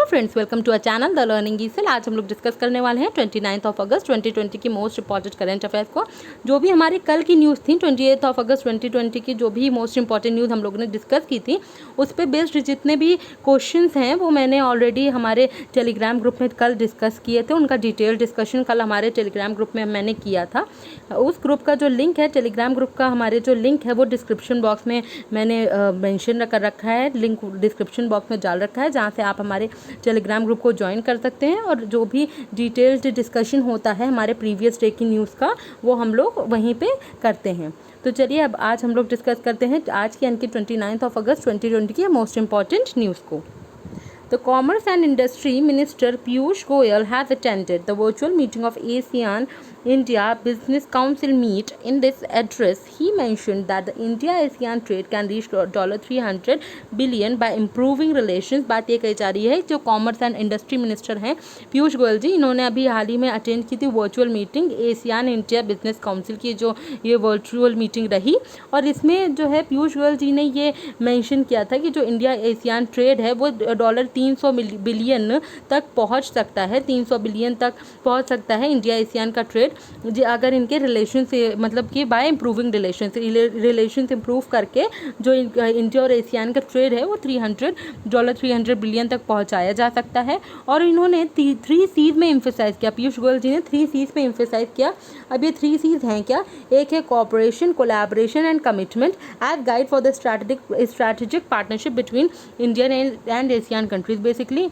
Friends, welcome to a channel the learning ईसेल। आज हम लोग डिस्कस करने वाले हैं 29 अगस्त 2020 की मोस्ट इंपॉर्टेंट करेंट अफेयर्स को। जो भी हमारी कल की न्यूज़ थी 28 अगस्त 2020 की, जो भी मोस्ट इंपॉर्टेंट न्यूज़ हम लोगों ने डिस्कस की थी, उस पर बेस्ड जितने भी क्वेश्चंस हैं वो मैंने ऑलरेडी हमारे टेलीग्राम ग्रुप में कल डिस्कस किए थे। उनका डिटेल डिस्कशन कल हमारे टेलीग्राम ग्रुप में मैंने किया था। उस ग्रुप का जो लिंक है, टेलीग्राम ग्रुप का हमारे जो लिंक है वो डिस्क्रिप्शन बॉक्स में मैंने मेंशन कर रखा है। लिंक डिस्क्रिप्शन बॉक्स में डाल रखा है, जहाँ से आप हमारे टेलीग्राम ग्रुप को ज्वाइन कर सकते हैं और जो भी डिटेल्ड डिस्कशन होता है हमारे प्रीवियस डे की न्यूज़ का, वो हम लोग वहीं पे करते हैं। तो चलिए अब आज हम लोग डिस्कस करते हैं आज की यानी कि 29 अगस्त 2020 की मोस्ट इंपॉर्टेंट न्यूज़ को। The Commerce and Industry Minister Piyush Goyal has attended the virtual meeting of ASEAN India Business Council meet. In this address, he mentioned that the India-ASEAN trade can reach $300 billion by improving relations. बात ये कही जा रही है, जो commerce and industry minister हैं पीयूष गोयल जी, इन्होंने अभी हाल ही में अटेंड की थी virtual meeting ASEAN India business council की, जो ये वर्चुअल मीटिंग रही। और इसमें जो है पीयूष गोयल जी ने ये मेंशन किया था कि जो इंडिया एशियान ट्रेड है वो $300 बिलियन तक पहुंच सकता है, 300 बिलियन तक पहुंच सकता है इंडिया एशियान का ट्रेड, अगर इनके रिलेशन से, मतलब कि बाय इम्प्रूविंग रिलेशंस इम्प्रूव करके जो इंडिया और एशियान का ट्रेड है वो $300 बिलियन तक पहुंचाया जा सकता है। और इन्होंने 3 C's में एम्फेसाइज किया, पीयूष गोयल जी ने 3 C's में एम्फेसाइज किया। अब ये 3 C's हैं क्या? एक है cooperation, collaboration and commitment as guide for the strategic partnership between Indian and ASEAN countries. Basically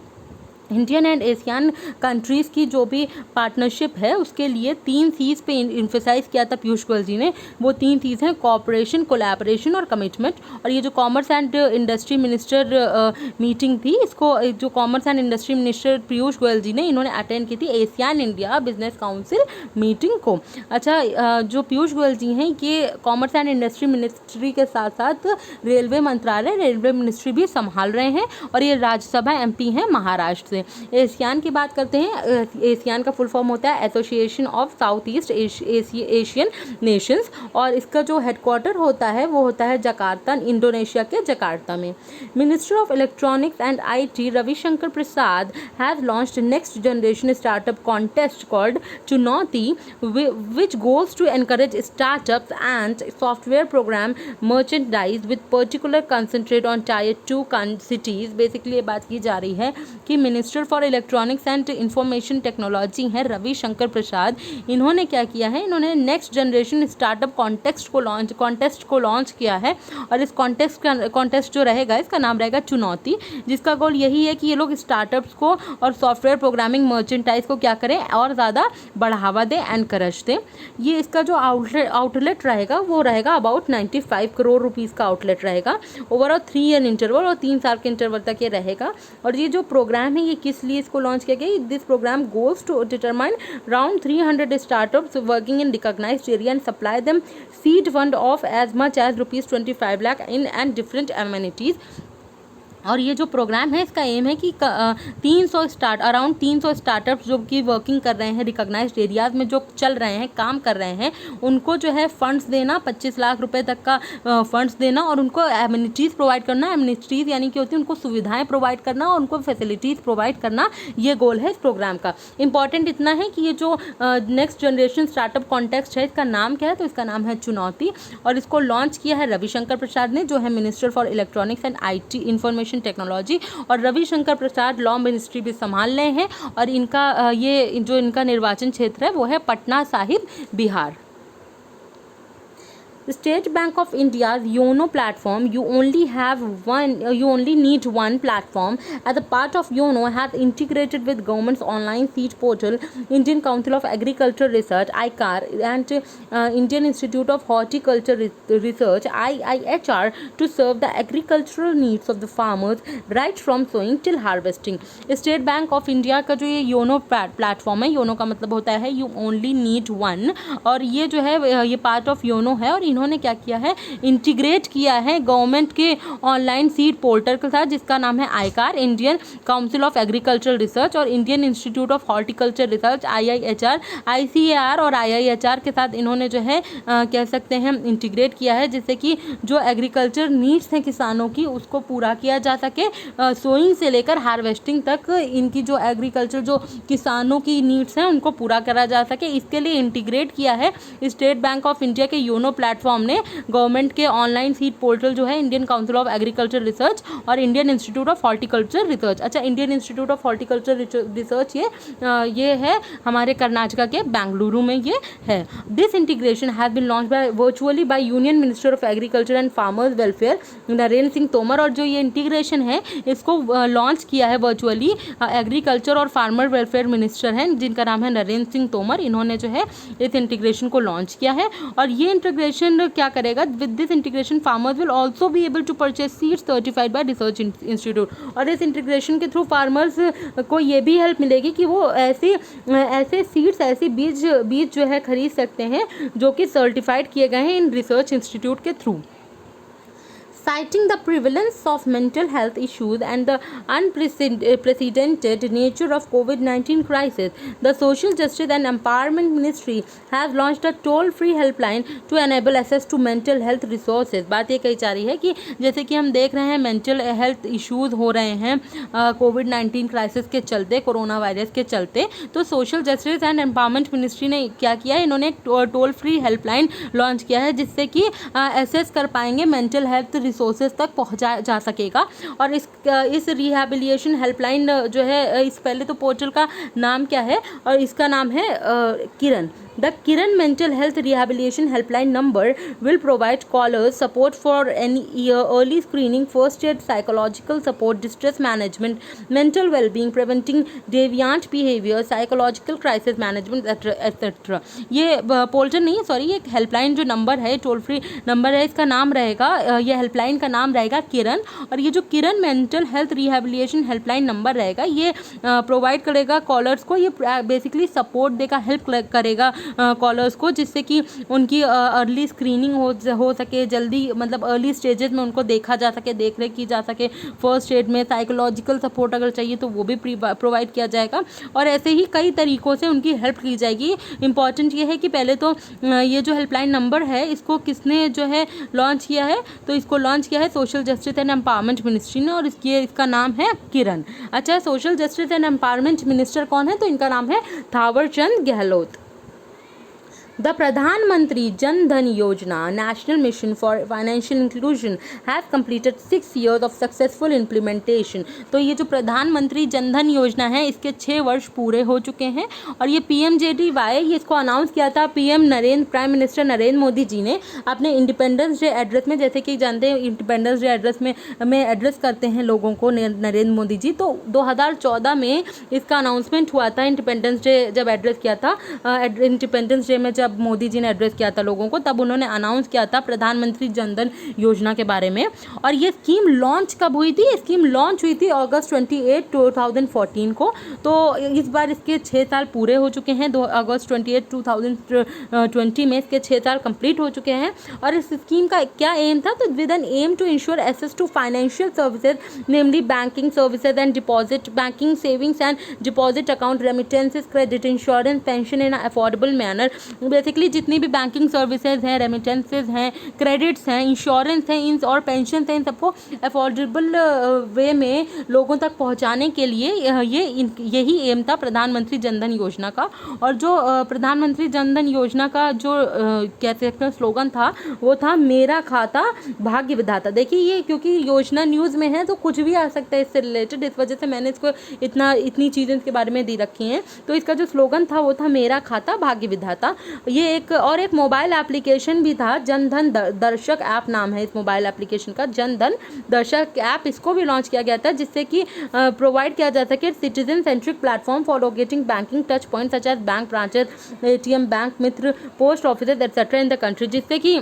Indian and ASEAN countries की जो भी पार्टनरशिप है उसके लिए 3 C's पे इन्फेसाइज किया था पीयूष गोयल जी ने। वो 3 C's हैं कोऑपरेशन, कोलैबोरेशन और कमिटमेंट। और ये जो commerce and industry minister meeting थी, इसको जो commerce and industry minister Piyush Goyal ji ने इन्होंने अटेंड की थी ASEAN India business council meeting को। अच्छा, जो पीयूष गोयल जी हैं ये कॉमर्स एंड इंडस्ट्री मिनिस्ट्री के साथ साथ रेलवे मंत्रालय, रेलवे मिनिस्ट्री भी संभाल रहे हैं और ये राज्यसभा MP हैं महाराष्ट्र से। एशियान की बात करते हैं। एशियान का फुल फॉर्म होता है association of south east Asian Nations, और इसका जो हेडक्वार्टर होता है वो होता है जकार्ता, इंडोनेशिया के जकार्ता में। Minister of electronics and IT Ravishankar Prasad has launched next generation startup contest called चुनौती, which goes to encourage startups and software program merchandise with particular concentrate on tier 2 cities। Basically ये बात की जा रही है कि minister for electronics and information technology हैं रविशंकर प्रसाद, इन्होंने क्या किया है, इन्होंने नेक्स्ट जनरेशन स्टार्टअप कॉन्टेस्ट को लॉन्च किया है। और इस कॉन्टेस्ट जो रहेगा इसका नाम रहेगा चुनौती, जिसका गोल यही है कि ये लोग स्टार्टअप्स को और सॉफ्टवेयर प्रोग्रामिंग मर्चेंटाइज को क्या करें और ज़्यादा बढ़ावा दें, एनकरेज दें। ये इसका जो आउटलेट रहेगा वो रहेगा अबाउट 95 करोड़ रुपीज़ का आउटलेट रहेगा ओवरऑल 3 ईयर इंटरवल, और 3 साल के इंटरवल तक ये रहेगा। और ये जो प्रोग्राम है ये किस लिए इसको लॉन्च किया गया? This program goes to determine around 300 startups working in recognized area and supply them seed fund of as much as ₹25 lakh in and different amenities. और ये जो प्रोग्राम है इसका एम है कि अराउंड 300 स्टार्टअप्स जो कि वर्किंग कर रहे हैं रिकॉग्नाइज्ड एरियाज़ में, जो चल रहे हैं, काम कर रहे हैं, उनको जो है फंड्स देना, 25 लाख रुपए तक का फंड्स देना, और उनको एमिनिटीज़ प्रोवाइड करना। एमिनिटीज़ यानी कि होती है उनको सुविधाएं प्रोवाइड करना और उनको फैसिलिटीज़ प्रोवाइड करना, ये गोल है इस प्रोग्राम का। इंपॉर्टेंट इतना है कि ये जो नेक्स्ट जनरेशन स्टार्टअप कॉन्टेस्ट है, इसका नाम क्या है? तो इसका नाम है चुनौती, और इसको लॉन्च किया है रविशंकर प्रसाद ने, जो है minister for electronics and IT information technology. और रविशंकर प्रसाद लॉ मिनिस्ट्री भी संभाल रहे हैं, और इनका ये जो इनका निर्वाचन क्षेत्र है वो है Patna Sahib, Bihar. The State Bank of India's YONO platform, you only need one platform, as a part of YONO has integrated with government's online seat portal, Indian Council of Agricultural Research (ICAR) and Indian Institute of Horticulture Research (IIHR) to serve the agricultural needs of the farmers right from sowing till harvesting। State bank of India का जो ये YONO platform है, YONO का मतलब होता है you only need one, और ये जो है ये पार्ट ऑफ योनो है, और इन्होंने क्या किया है, इंटीग्रेट किया है गवर्नमेंट के ऑनलाइन सीड पोर्टल के साथ, जिसका नाम है ICAR, Indian council of agricultural research और Indian institute of horticulture research IIHR, ICAR और IIHR के साथ इन्होंने जो है कह सकते हैं इंटीग्रेट किया है, जिससे कि जो एग्रीकल्चर नीड्स हैं किसानों की उसको पूरा किया जा सके। सोइंग से लेकर हार्वेस्टिंग तक इनकी जो एग्रीकल्चर जो किसानों की नीड्स हैं उनको पूरा करा जा सके, इसके लिए इंटीग्रेट किया है स्टेट बैंक ऑफ इंडिया के योनो प्लेटफॉर्म ने गवर्नमेंट के ऑनलाइन सीड पोर्टल जो है Indian council of agriculture research और Indian institute of horticulture research. अच्छा, Indian institute of horticulture research ये है हमारे कर्नाटका के बेंगलुरु में ये है। This integration has been launch by virtually by union minister of agriculture and farmers welfare Narendra Singh Tomar, और जो ये इंटीग्रेशन है इसको लॉन्च किया है वर्चुअली एग्रीकल्चर और फार्मर वेलफेयर मिनिस्टर हैं जिनका नाम है नरेंद्र सिंह तोमर, इन्होंने जो है इस इंटीग्रेशन को लॉन्च किया है। और ये इंटीग्रेशन क्या करेगा, with this integration farmers will also be able to purchase seeds certified by research institute, और इस इंटीग्रेशन के थ्रू फार्मर्स को ये भी हेल्प मिलेगी कि वो ऐसे सीड्स ऐसे बीज जो है खरीद सकते हैं जो कि सर्टिफाइड किए गए हैं इन रिसर्च इंस्टीट्यूट के through. Citing the prevalence of mental health issues and the unprecedented nature of COVID-19 crisis, the Social Justice and Empowerment Ministry has launched a toll-free helpline to enable access to mental health resources। बात ये कही जा रही है कि जैसे कि हम देख रहे हैं मेंटल हेल्थ इश्यूज़ हो रहे हैं COVID-19 क्राइसिस के चलते, कोरोना वायरस के चलते, तो social justice and empowerment ministry ने क्या किया है, इन्होंने एक टोल फ्री हेल्पलाइन लॉन्च किया है जिससे कि एसेस कर पाएंगे मेंटल हेल्थ रिसोर्सेज तक पहुंचाया जा सकेगा। और इस रिहैबिलिटेशन हेल्पलाइन जो है, इस पहले तो पोर्टल का नाम क्या है, और इसका नाम है किरण। The Kiran Mental Health Rehabilitation Helpline number will provide callers support for any early screening, first aid, psychological support, distress management, mental well-being, preventing deviant behavior, psychological crisis management, etc. ये portal नहीं है, sorry, ये एक helpline जो number है, toll free number है, इसका नाम रहेगा, ये हेल्पलाइन का नाम रहेगा किरण। और ये जो Kiran mental health rehabilitation helpline number रहेगा ये प्रोवाइड करेगा कॉलर्स को, ये बेसिकली सपोर्ट देगा, हेल्प करेगा कॉलर्स को, जिससे कि उनकी अर्ली स्क्रीनिंग हो सके, जल्दी मतलब अर्ली स्टेजेस में उनको देखा जा सके, देख रेख की जा सके, फर्स्ट एड में साइकोलॉजिकल सपोर्ट अगर चाहिए तो वो भी प्रोवाइड किया जाएगा, और ऐसे ही कई तरीक़ों से उनकी हेल्प की जाएगी। इंपॉर्टेंट ये है कि पहले तो ये जो हेल्पलाइन नंबर है इसको किसने जो है लॉन्च किया है, तो इसको लॉन्च किया है social justice and empowerment ministry ने, और इसका नाम है किरण। अच्छा, social justice and empowerment minister कौन है, तो इनका नाम है Thawar Chand Gehlot. The Pradhan Mantri Jan Dhan Yojana National Mission for Financial Inclusion has completed 6 years of successful implementation। तो ये जो प्रधानमंत्री जन धन योजना है इसके 6 वर्ष पूरे हो चुके हैं, और ये PMJDY ये इसको अनाउंस किया था प्राइम मिनिस्टर नरेंद्र मोदी जी ने अपने इंडिपेंडेंस डे एड्रेस में। जैसे कि जानते हैं इंडिपेंडेंस डे एड्रेस में एड्रेस करते हैं लोगों को नरेंद्र मोदी जी, तो 2014 में इसका अनाउंसमेंट हुआ था। इंडिपेंडेंस डे जब एड्रेस किया था, इंडिपेंडेंस डे में जब मोदी जी ने एड्रेस किया था लोगों को, तब उन्होंने अनाउंस किया था प्रधानमंत्री जन धन योजना के बारे में। और ये स्कीम लॉन्च कब हुई थी, स्कीम लॉन्च हुई थी अगस्त 28, 2014 को। तो इस बार इसके 6 साल पूरे हो चुके हैं, अगस्त 28, 2020 में इसके 6 साल कंप्लीट हो चुके हैं। और इस स्कीम का क्या एम था, तो with an aim to ensure access to financial services, namely banking services and deposit, banking, savings and deposit account, remittances, credit, insurance, pension in affordable manner. Basically जितनी भी बैंकिंग सर्विसेज हैं, remittances हैं, credits हैं, insurance हैं, इन और pension हैं, इन सबको अफोर्डेबल वे में लोगों तक पहुंचाने के लिए यही एम था प्रधानमंत्री जन धन योजना का। और जो प्रधानमंत्री जन धन योजना का जो कह सकते हैं स्लोगन था, वो था मेरा खाता भाग्य विधाता। देखिए ये क्योंकि योजना न्यूज़ में है तो कुछ भी आ सकता है इससे रिलेटेड, इस वजह से मैंने इसको इतनी चीज़ें इसके बारे में दी रखी हैं। तो इसका जो स्लोगन था वो था मेरा खाता भाग्य विधाता। ये एक मोबाइल एप्लीकेशन भी था, जन धन दर्शक ऐप नाम है इस मोबाइल एप्लीकेशन का, जन धन दर्शक ऐप, इसको भी लॉन्च किया गया था जिससे कि प्रोवाइड किया जा सके citizen centric platform for locating banking touch point such as bank branches, ATM, bank Mitra, post office etcetera in the country, जिससे कि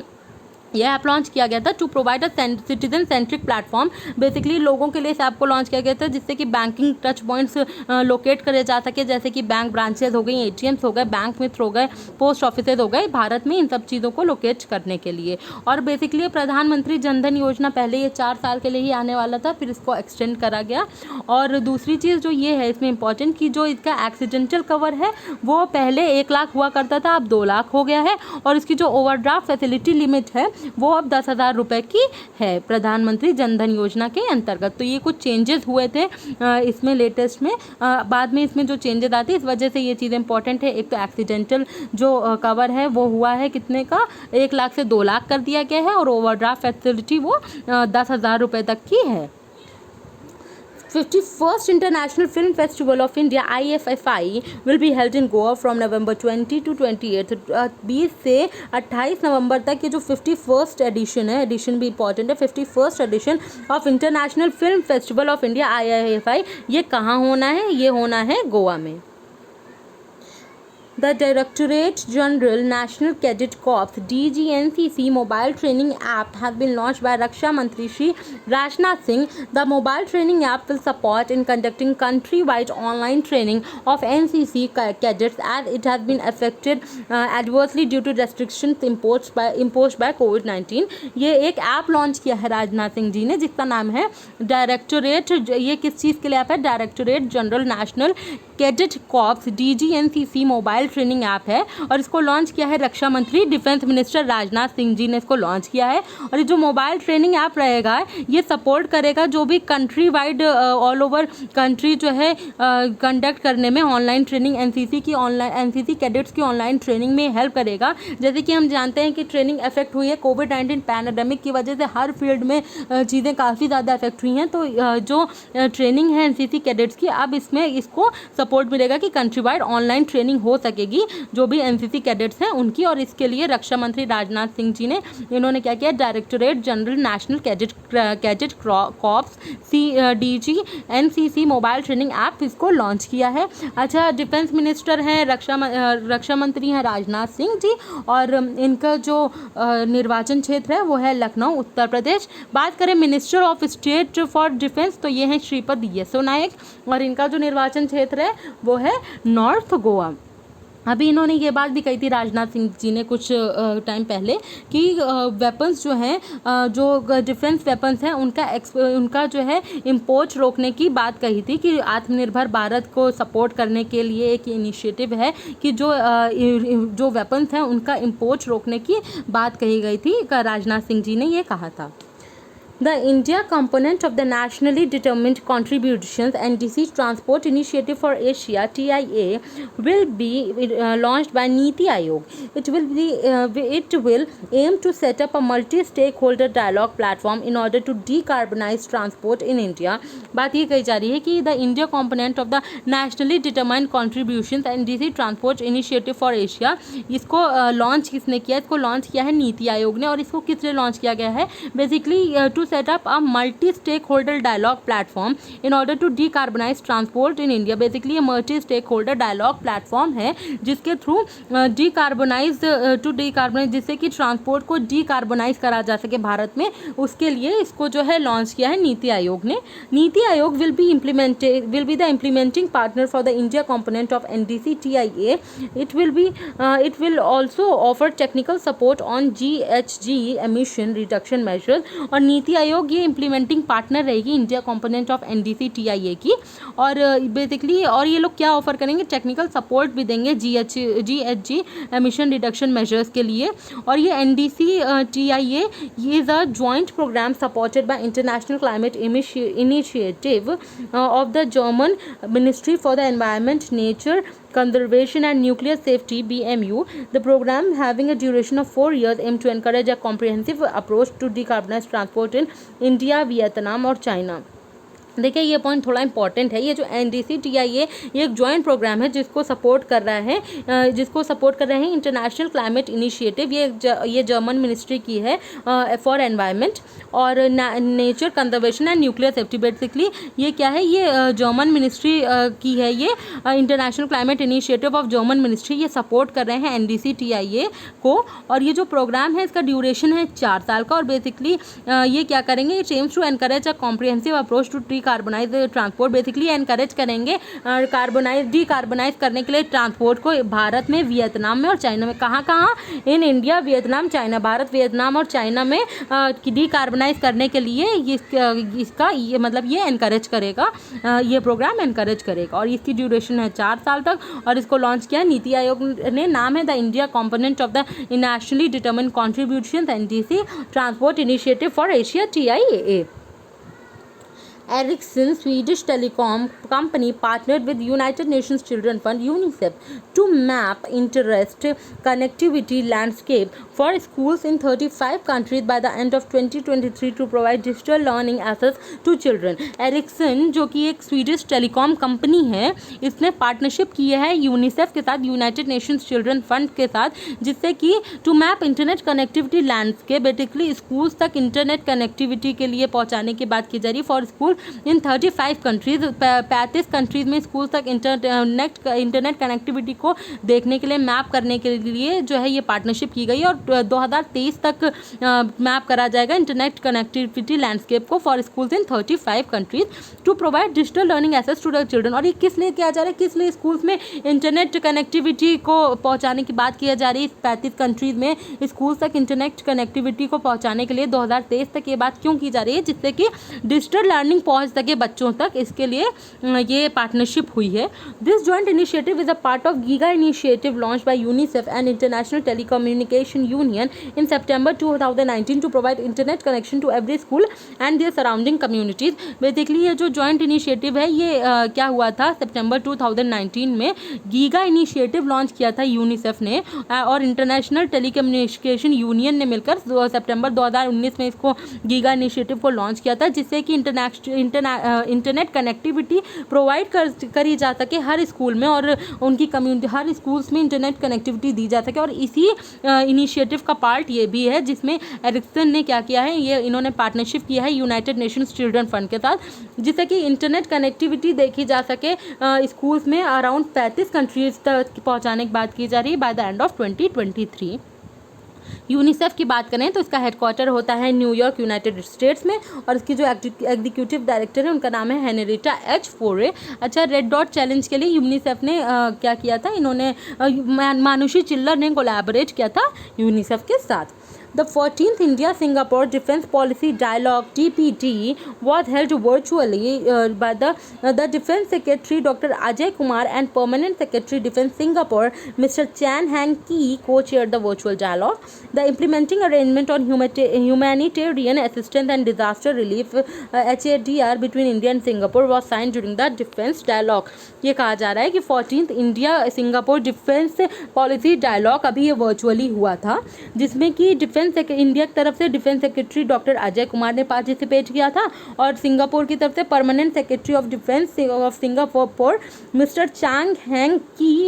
यह ऐप लॉन्च किया गया था to provide a citizen centric platform. Basically लोगों के लिए इस ऐप को लॉन्च किया गया था जिससे कि बैंकिंग टच पॉइंट्स लोकेट करे जा सके, जैसे कि बैंक ब्रांचेज हो गई, एटीएम्स हो गए, बैंक मित्र हो गए, पोस्ट ऑफिसेज हो गए भारत में, इन सब चीज़ों को लोकेट करने के लिए। और बेसिकली प्रधानमंत्री जनधन योजना पहले ये 4 साल के लिए ही आने वाला था, फिर इसको एक्सटेंड करा गया। और दूसरी चीज़ जो ये है इसमें इंपॉर्टेंट कि जो इसका एक्सीडेंटल कवर है वो पहले 1 लाख हुआ करता था, अब 2 लाख हो गया है। और इसकी जो ओवरड्राफ्ट फैसिलिटी लिमिट है वो अब 10,000 रुपये की है प्रधानमंत्री जनधन योजना के अंतर्गत। तो ये कुछ चेंजेस हुए थे इसमें लेटेस्ट में, बाद में इसमें जो चेंजेस आते हैं इस वजह से ये चीज़ इंपॉर्टेंट है। एक तो एक्सीडेंटल जो कवर है वो हुआ है कितने का, 1 लाख से 2 लाख कर दिया गया है, और ओवरड्राफ्ट फैसिलिटी वो 10,000 रुपये तक की है। 51st International Film Festival of India IFFI will be held in Goa from November 20 to 28। 20 से 28 नवंबर तक ये जो 51st एडिशन है, एडिशन भी इंपॉर्टेंट है, 51st edition of International Film Festival of India IIFI, ये कहाँ होना है, ये होना है गोवा में। The Directorate General National Cadet Corps DGNCC mobile training app has been launched by Raksha Mantri Shri Rajnath Singh. The mobile training app will support in conducting countrywide online training of NCC cadets as it has been affected adversely due to restrictions imposed by COVID-19। ये एक app launch किया है राजनाथ सिंह जी ने जिसका नाम है directorate, ये किस चीज़ के लिए ऐप है, directorate general national cadet corps DGNCC mobile training app है, और इसको लॉन्च किया है रक्षा मंत्री डिफेंस मिनिस्टर राजनाथ सिंह जी ने इसको लॉन्च किया है। और ये जो मोबाइल ट्रेनिंग ऐप रहेगा ये सपोर्ट करेगा जो भी country wide all over country जो है कंडक्ट करने में ऑनलाइन ट्रेनिंग, एनसीसी कैडेट्स की ऑनलाइन ट्रेनिंग में हेल्प करेगा। जैसे कि हम जानते हैं कि ट्रेनिंग इफेक्ट हुई है कोविड-19 पैंडेमिक की वजह से, हर फील्ड में चीज़ें काफ़ी ज़्यादा इफेक्ट हुई हैं। तो जो ट्रेनिंग है एनसीसी कैडेट्स की, अब इसमें इसको सपोर्ट मिलेगा कि कंट्री वाइड ऑनलाइन ट्रेनिंग हो सकेगी जो भी एनसीसी कैडेट्स हैं उनकी। और इसके लिए रक्षा मंत्री राजनाथ सिंह जी ने इन्होंने क्या किया, directorate general national cadet corps DGNCC mobile training app इसको लॉन्च किया है। अच्छा, डिफेंस मिनिस्टर हैं रक्षा मंत्री हैं राजनाथ सिंह जी, और इनका जो निर्वाचन क्षेत्र है वो है लखनऊ उत्तर प्रदेश। बात करें minister of state for defence तो ये हैं श्रीपद येसो नायक, और इनका जो निर्वाचन क्षेत्र है वो है नॉर्थ गोवा। अभी इन्होंने ये बात भी कही थी राजनाथ सिंह जी ने कुछ टाइम पहले कि वेपन्स जो हैं, जो डिफेंस वेपन्स हैं उनका जो है इंपोर्ट रोकने की बात कही थी, कि आत्मनिर्भर भारत को सपोर्ट करने के लिए एक इनिशिएटिव है कि जो वेपन्स हैं उनका इंपोर्ट रोकने की बात कही गई थी, राजनाथ सिंह जी ने ये कहा था। The India component of the Nationally Determined Contributions NDC Transport Initiative for Asia TIA will be launched by NITI Aayog. It will aim to set up a multi-stakeholder dialogue platform in order to decarbonize transport in India। बात ये कही जा रही है कि the India component of the Nationally Determined Contributions NDC Transport Initiative for Asia, इसको launch किसने किया, इसको लॉन्च किया है नीति आयोग ने। और इसको किस लिए लॉन्च किया गया है, basically to set up a multi-stakeholder dialogue platform in order to decarbonize transport in India। Basically ये multi stakeholder dialogue platform है जिसके थ्रू डिकार्बोनाइज जिससे कि ट्रांसपोर्ट को डिकार्बोनाइज करा जा सके भारत में, उसके लिए इसको जो है लॉन्च किया है नीति आयोग ने। NITI Aayog will be the implementing partner for the India component of NDC TIA। It will also offer technical support on GHG emission reduction measures। और नीति आयोग ये इम्प्लीमेंटिंग पार्टनर रहेगी India component of NDC TIA की। और basically और ये लोग क्या offer करेंगे, टेक्निकल सपोर्ट भी देंगे जीएचजी एमिशन रिडक्शन मेजर्स के लिए। और ये एनडीसी टीआईए ये is a joint program supported by International Climate Initiative of the German Ministry for the Environment, Nature Conservation and Nuclear Safety BMU। The program, having a duration of 4 years, aims to encourage a comprehensive approach to decarbonize transport in India, Vietnam और China। देखिए ये point थोड़ा important है। ये जो NDC-TIA ये एक joint programme है जिसको सपोर्ट कर रहा है इंटरनेशनल क्लाइमेट इनिशिएटिव। ये जर्मन मिनिस्ट्री की है फॉर एनवायरनमेंट और nature conservation and nuclear safety. Basically ये क्या है, ये जर्मन मिनिस्ट्री की है, ये international Climate Initiative of German ministry. ये सपोर्ट कर रहे हैं NDC-TIA को। और ये जो प्रोग्राम है इसका ड्यूरेशन है 4 साल का। और बेसिकली ये क्या करेंगे, it aims to encourage a comprehensive approach to decarbonize transport. Basically encourage करेंगे डिकार्बोनाइज करने के लिए ट्रांसपोर्ट को भारत में, वियतनाम में और चाइना में। कहाँ in India, Vietnam, China, Bharat, Vietnam और चाइना में डिकार्बोनाइज करने के लिए इसका ये मतलब ये एनकरेज करेगा, ये प्रोग्राम एनकरेज करेगा। और इसकी ड्यूरेशन है 4 साल तक। और इसको लॉन्च किया नीति आयोग ने। नाम है the India component of the nationally determined contribution NDC transport initiative for Asia TIAA। Ericsson, Swedish telecom company, partnered with United Nations Children Fund UNICEF to map interest connectivity landscape for schools in 35 countries by the end of 2023 to provide digital learning access to children. Ericsson जो कि एक Swedish telecom company है, इसने partnership की है UNICEF के साथ, United Nations children fund के साथ, जिससे कि to map internet connectivity landscape. Basically schools तक इंटरनेट कनेक्टिविटी के लिए पहुंचाने की बात की जा रही है for school in 35 countries. 35 countries में स्कूल तक इंटरनेट कनेक्टिविटी को देखने के लिए, मैप करने के लिए जो है ये पार्टनरशिप की गई। और 2023 तक मैप करा जाएगा इंटरनेट कनेक्टिविटी लैंडस्केप को for schools in 35 countries to provide digital learning access to the children. और ये किस लिए किया जा रहा है, किस लिए स्कूल्स में इंटरनेट कनेक्टिविटी को पहुँचाने की बात की जा रही है 35 कंट्रीज में स्कूल्स तक इंटरनेट कनेक्टिविटी को पहुँचाने के लिए 2023 तक ये बात क्यों की जा रही है, जिससे कि डिजिटल लर्निंग पहुंच सके बच्चों तक। इसके लिए ये पार्टनरशिप हुई है। This joint initiative is a part of Giga initiative launch by UNICEF and International Telecommunication Union in September 2019 to provide internet connection to every school and their surrounding communities. Basically ये जो joint initiative है ये क्या हुआ था, सितंबर 2019 में giga initiative launch किया था यूनिसेफ ने और इंटरनेशनल टेलीकम्युनिकेशन यूनियन ने मिलकर सितंबर 2019 में इसको गीगा इनिशिएटिव को लॉन्च किया था, जिससे कि इंटरनेट कनेक्टिविटी प्रोवाइड करी जा सके हर स्कूल में और उनकी कम्युनिटी, हर स्कूल्स में इंटरनेट कनेक्टिविटी दी जा सके। और इसी इनिशिएटिव का पार्ट ये भी है जिसमें एरिक्सन ने क्या किया है, ये इन्होंने पार्टनरशिप किया है यूनाइटेड नेशंस चिल्ड्रन फंड के साथ, जिससे कि इंटरनेट कनेक्टिविटी देखी जा सके स्कूल्स में अराउंड 35 कंट्रीज तक पहुँचाने की बात की जा रही है by the end of 2023। UNICEF की बात करें तो इसका हेडक्वार्टर होता है न्यूयॉर्क, यूनाइटेड स्टेट्स में। और इसकी जो एग्जीक्यूटिव डायरेक्टर है उनका नाम है हेनरिटा H. फोरे। अच्छा, रेड डॉट चैलेंज के लिए यूनिसेफ ने क्या किया था, इन्होंने मानुषी चिल्लर ने कोलैबोरेट किया था यूनिसेफ के साथ। The 14th India-Singapore Defence Policy Dialogue (DPD) was held virtually by the Defence Secretary Dr. Ajay Kumar and Permanent Secretary Defence Singapore Mr. Chan Hang Kee co-chaired the virtual dialogue. The implementing arrangement on humanitarian assistance and disaster relief (HADR) between India and Singapore was signed during the Defence Dialogue. ये कहा जा रहा है कि 14th India-Singapore Defence Policy Dialogue अभी ये virtually हुआ था, जिसमें कि इंडिया की तरफ से defence secretary doctor Ajay Kumar ने पार्टिसिपेट किया था और सिंगापुर की तरफ से permanent secretary of defence of Singapore mister Chang hang की,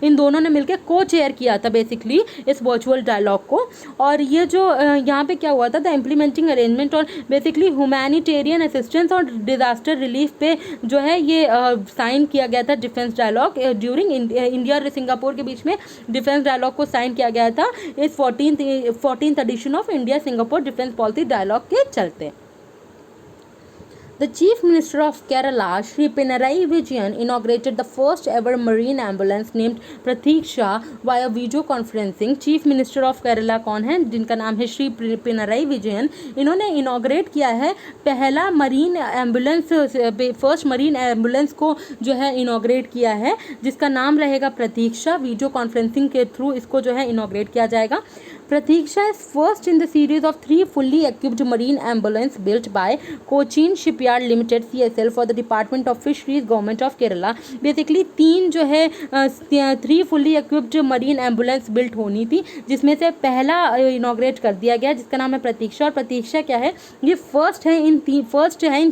इन दोनों ने मिलकर को चेयर किया था बेसिकली इस वर्चुअल डायलॉग को। और ये जो यहाँ पे क्या हुआ था, द इम्प्लीमेंटिंग अरेंजमेंट और बेसिकली ह्यूमैनिटेरियन असिस्टेंस और डिजास्टर रिलीफ पे जो है ये साइन किया गया था डिफेंस डायलॉग ड्यूरिंग इंडिया और सिंगापुर के बीच में डिफेंस डायलॉग को साइन किया गया था इस 14th edition of India Singapore defence policy dialogue के चलते। The Chief Minister of Kerala, Shri Pinarayi Vijayan, inaugurated the first ever marine ambulance named Pratiksha via video conferencing. Chief Minister of Kerala कौन है, जिनका नाम है श्री पिनराई विजयन। इन्होंने inaugurate किया है पहला marine ambulance, first marine ambulance को जो है इनाग्रेट किया है, जिसका नाम रहेगा प्रतीक्षा। वीडियो कॉन्फ्रेंसिंग के थ्रू इसको जो है इनाग्रेट किया जाएगा। Pratiksha is first in the series of 3 fully equipped marine ambulance built by Cochin shipyard limited CSL for the department of fisheries government of Kerala. Basically 3 जो है 3 fully equipped marine ambulance built होनी थी, जिसमें से पहला इनॉग्रेट कर दिया गया जिसका नाम है प्रतीक्षा। और प्रतीक्षा क्या है, ये फर्स्ट है इन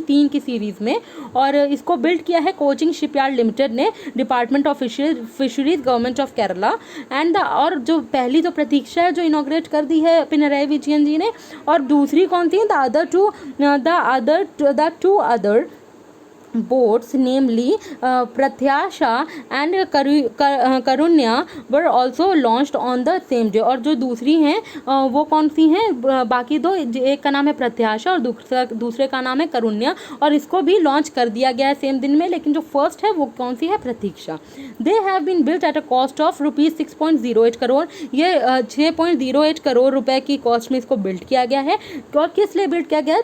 3 की सीरीज़ में, और इसको बिल्ड किया है कोचिंग शिपयार्ड लिमिटेड ने, department of fisheries government of Kerala. And और जो पहली जो प्रतीक्षा है जो इनॉग्रेट कर दी है पिनराई विजयन जी ने, और दूसरी कौन सी, the two other boats namely Pratyasha and Karunya were also launched on the same day। और जो दूसरी हैं वो कौन सी हैं, बाकी दो, एक का नाम है प्रत्याशा और दूसरे का नाम है करुण्या, और इसको भी लॉन्च कर दिया गया है सेम दिन में, लेकिन जो फर्स्ट है वो कौन सी है, Pratiksha. They have been built at a cost of ₹6.08 crore. ये 6.08 करोड़ रुपए की कॉस्ट में इसको बिल्ड किया गया है। और किस लिए बिल्ड किया गया है,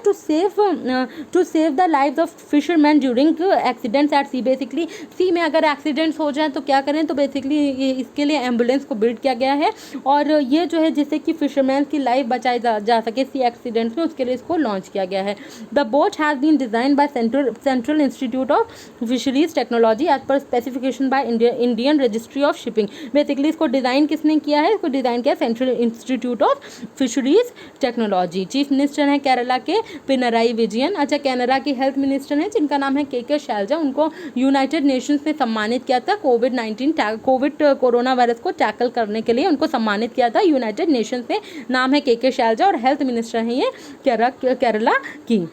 to save the lives of fisherman accidents at sea. Basically sea में अगर एक्सीडेंट्स हो जाए तो क्या करें, तो बेसिकली ये इसके लिए एम्बुलेंस को बिल्ड किया गया है, और ये जो है जिससे कि फिशरमैन की लाइफ बचाई जा सके सी एक्सीडेंट्स में, उसके लिए इसको लॉन्च किया गया है। The boat has been design by Central Institute of Fisheries Technology as per specification by Indian Registry of Shipping. Basically इसको डिज़ाइन किसने किया है, इसको डिज़ाइन किया Central Institute of Fisheries Technology. Chief minister हैं केरला के पिनराई विजयन। अच्छा, केनरा की हेल्थ मिनिस्टर हैं जिनका नाम है के शैलजा, उनको यूनाइटेड नेशंस ने सम्मानित किया था कोविड कोरोना वायरस को टैकल करने के लिए उनको सम्मानित किया था यूनाइटेड नेशंस ने। नाम है के शैलजा और हेल्थ मिनिस्टर हैं ये केरला की।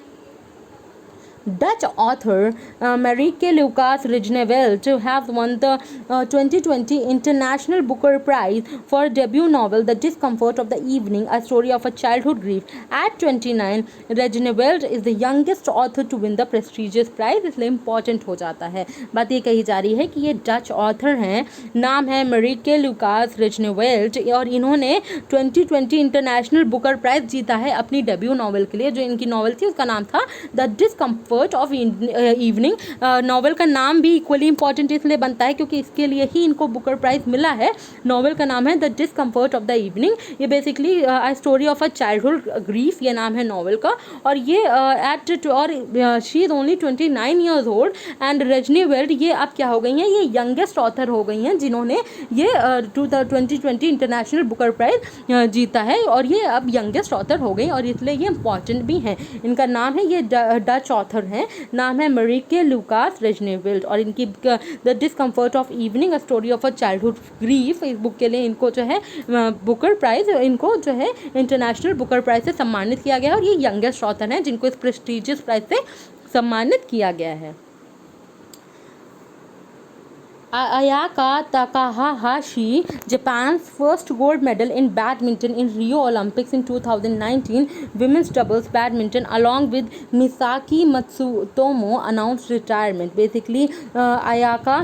Dutch author Marieke Lucas Rijneveld have won the 2020 International Booker Prize for debut novel The Discomfort of the Evening, a story of a childhood grief. At 29, Rijneveld is the youngest author to win the prestigious prize, इसलिए important हो जाता है। बात ये कही जा रही है कि ये डच ऑथर हैं, नाम है Marieke Lucas Rijneveld, और इन्होंने 2020 इंटरनेशनल बुकर प्राइज जीता है अपनी डेब्यू नॉवल के लिए। जो इनकी नॉवल थी उसका नाम था the discomfort of evening. Novel का नाम भी इक्वली इंपॉर्टेंट इसलिए बनता है क्योंकि इसके लिए ही इनको बुकर प्राइज मिला है। नॉवल का नाम है the discomfort of the evening. ये basically story of a childhood grief, ये नाम है नॉवल का। और ये she is only 29 years old and Rijneveld ये अब क्या हो गई हैं, ये यंगेस्ट ऑथर हो गई हैं जिन्होंने ये 2020 इंटरनेशनल बुकर प्राइज जीता है, और ये अब यंगेस्ट ऑथर हो गई और इसलिए ये इंपॉर्टेंट भी हैं। इनका नाम है, ये डच ऑथर हैं, नाम है मरीके लुकास रेजनेवेल्ड, और इनकी the discomfort of evening a story of a childhood grief, इस बुक के लिए इनको जो है बुकर प्राइज, इनको जो है इंटरनेशनल बुकर प्राइज से सम्मानित किया गया है, और ये यंगेस्ट ऑथर हैं जिनको इस प्रेस्टिजियस प्राइज से सम्मानित किया गया है। Ayaka Takahashi, Japan's first gold medal in badminton in Rio Olympics in 2019 women's doubles badminton, along with Misaki Matsutomo, announced retirement. Basically Ayaka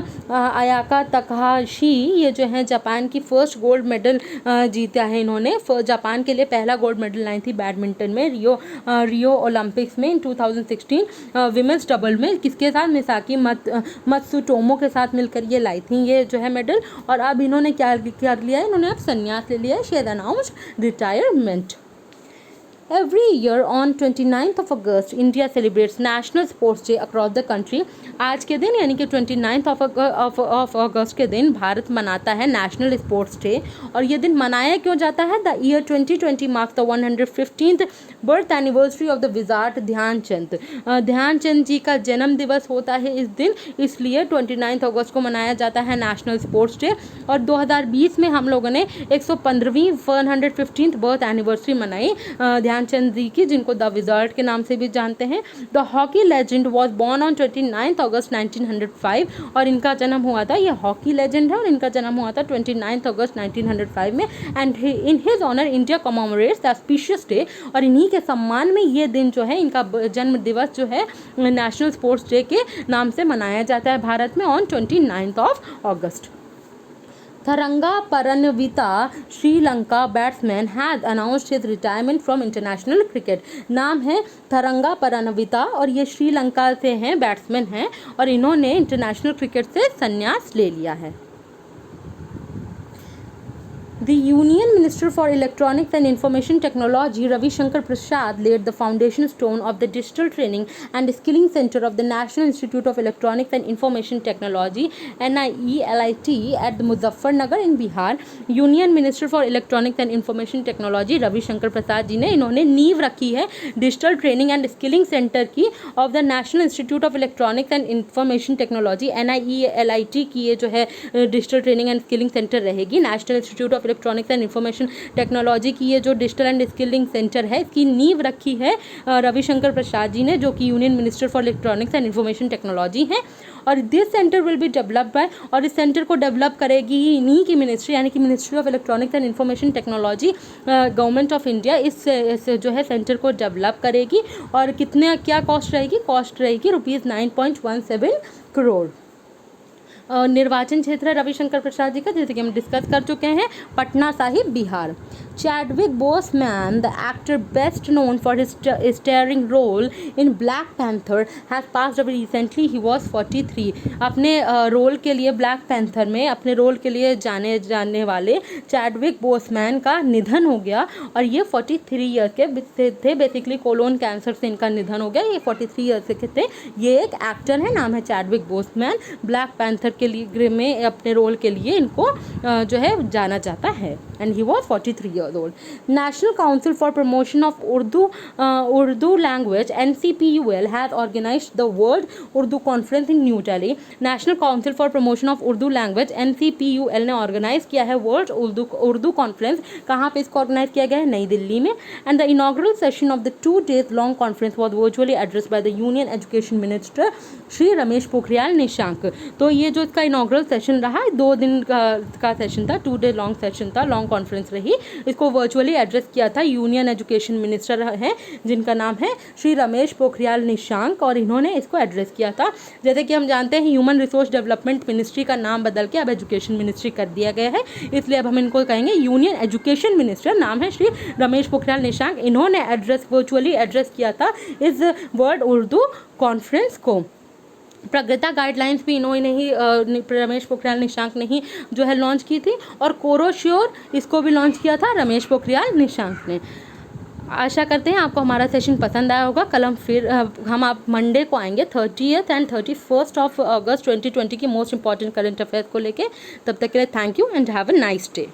Takahashi ये जो है जापान की फर्स्ट गोल्ड मेडल जीता है इन्होंने। जापान के लिए पहला गोल्ड मेडल लाई थी बैडमिंटन में रियो ओलंपिक्स में इन 2016 विमेंस डबल में, किसके साथ, मिसाकी मत्सुटोमो के साथ मिलकर ये लाई थी ये जो है मेडल। और अब इन्होंने क्या कर लिया है, इन्होंने अब संन्यास ले लिया है, she has announced retirement. Every year on 29th of August, India celebrates National Sports Day across the country. आज के दिन यानी कि 29th of August के दिन भारत मनाता है नेशनल स्पोर्ट्स डे। और ये दिन मनाया क्यों जाता है? The year 2020 marks the 115th birth anniversary of the wizard Dhyan Chand. Dhyan Chand ji का जन्म दिवस होता है इस दिन, इसलिए 29 अगस्त को मनाया जाता है नेशनल स्पोर्ट्स डे। और 2020 में हम लोगों ने 115वीं 115th बर्थ एनिवर्सरी मनाई ध्यानचंद जी की, जिनको द विजार्ड के नाम से भी जानते हैं। The hockey legend was born on 29 अगस्त 1905, और इनका जन्म हुआ था, ये हॉकी लेजेंड है और इनका जन्म हुआ था 29 अगस्त 1905 में। And in his honour India commemorates the auspicious day, और इन्हीं के सम्मान में ये दिन जो है, इनका जन्म दिवस जो है नेशनल स्पोर्ट्स डे के नाम से मनाया जाता है भारत में on 29 August. Tharanga Paranavita, Sri Lanka batsman, has announced his retirement from international cricket. नाम है थरंगा परनविता और ये श्रीलंका से हैं, बैट्समैन हैं, और इन्होंने इंटरनेशनल क्रिकेट से संन्यास ले लिया है। The Union Minister for Electronics and Information Technology, Ravi Shankar Prasad, laid the foundation stone of the Digital Training and Skilling Center of the National Institute of Electronics and Information Technology (NIELIT) at the Muzaffarnagar in Bihar. Union Minister for Electronics and Information Technology Ravi Shankar Prasad जी ने इन्होंने नींव रखी है digital training and skilling centre की of the national institute of electronics and information technology NIELIT की ये जो है digital training and skilling centre रहेगी. National institute of electronics and information technology की ये जो डिजिटल एंड स्किलिंग सेंटर है इसकी नींव रखी है रविशंकर प्रसाद जी ने, जो कि union minister for electronics and information technology हैं. और this centre will be developed by, और इस सेंटर को डेवलप करेगी ही इन्हीं की मिनिस्ट्री यानी कि ministry of electronics and information technology, government of India इस जो है सेंटर को डेवलप करेगी. और कितने क्या कॉस्ट रहेगी? कॉस्ट रहेगी ₹9.17 करोड़. निर्वाचन क्षेत्र है रविशंकर प्रसाद जी का, जैसे कि हम डिस्कस कर चुके हैं, Patna Sahib Bihar. Chadwick Boseman, the actor best known for his starring role in Black Panther, has passed away recently. He was 43. अपने रोल के लिए ब्लैक पैंथर में अपने रोल के लिए जाने वाले चैडविक बोसमैन का निधन हो गया और ये 43 ईयर्स के थे. बेसिकली कोलोन कैंसर से इनका निधन हो गया. ये 43 ईयर्स के थे. ये एक एक्टर है, नाम है चैडविक बोसमैन. ब्लैक पैंथर के लिए में अपने रोल के लिए इनको जो है जाना जाता है. And he was 43 years old. National Council for Promotion of Urdu Language (NCPUL) has organized the World Urdu Conference in New Delhi. National Council for Promotion of Urdu Language (NCPUL) ने organise किया है world Urdu conference. कहाँ पे इसको organise किया गया है? नई दिल्ली में. And the inaugural session of the 2 days long conference was virtually addressed by the Union Education Minister Shri Ramesh Pokhriyal Nishank. तो ये जो इसका इनॉग्रल सेशन रहा 2 दिन का सेशन था, 2 day लॉन्ग सेशन था, लॉन्ग कॉन्फ्रेंस रही. इसको वर्चुअली एड्रेस किया था यूनियन एजुकेशन मिनिस्टर हैं जिनका नाम है श्री रमेश पोखरियाल निशांक, और इन्होंने इसको एड्रेस किया था. जैसे कि हम जानते हैं ह्यूमन रिसोर्स डेवलपमेंट मिनिस्ट्री का नाम बदल के अब एजुकेशन मिनिस्ट्री कर दिया गया है, इसलिए अब हम इनको कहेंगे यूनियन एजुकेशन मिनिस्टर. नाम है श्री रमेश पोखरियाल निशांक. इन्होंने वर्चुअली एड्रेस किया था इस वर्ल्ड उर्दू कॉन्फ्रेंस को. प्रगता गाइडलाइंस भी इन्होंने ही रमेश पोखरियाल निशांक ने ही जो है लॉन्च की थी. और कोरोश्योर इसको भी लॉन्च किया था रमेश पोखरियाल निशांक ने. आशा करते हैं आपको हमारा सेशन पसंद आया होगा. कल हम आप मंडे को आएंगे 30th and 31st of August 2020 की मोस्ट इंपॉर्टेंट करंट अफेयर्स को लेके. तब तक के लिए thank you and have a nice day.